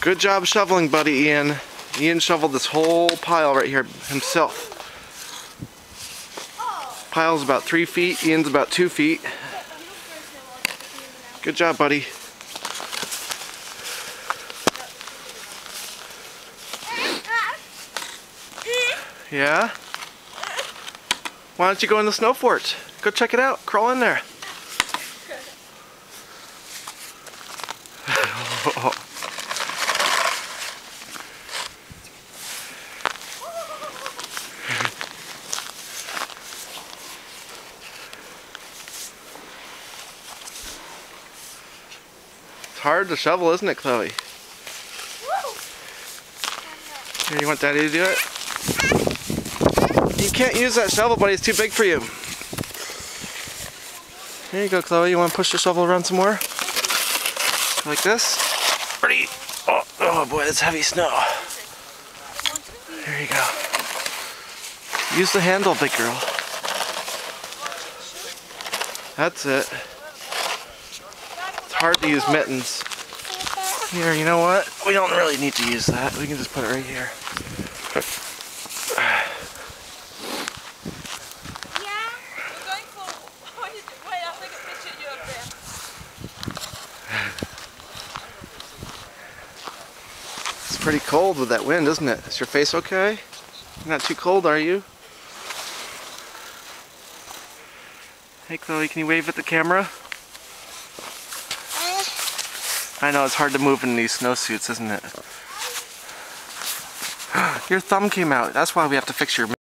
Good job shoveling, buddy, Ian. Ian shoveled this whole pile right here himself. Pile's about 3 feet, Ian's about 2 feet. Good job, buddy. Yeah? Why don't you go in the snow fort? Go check it out. Crawl in there. It's hard to shovel, isn't it, Chloe? Here, you want Daddy to do it? You can't use that shovel, buddy. It's too big for you. Here you go, Chloe. You want to push the shovel around some more? Like this? Ready? Oh boy, that's heavy snow. There you go. Use the handle, big girl. That's it. It's hard to use mittens. Here, you know what? We don't really need to use that. We can just put it right here. It's pretty cold with that wind, isn't it? Is your face okay? You're not too cold, are you? Hey Chloe, can you wave at the camera? I know, it's hard to move in these snowsuits, isn't it? Your thumb came out. That's why we have to fix your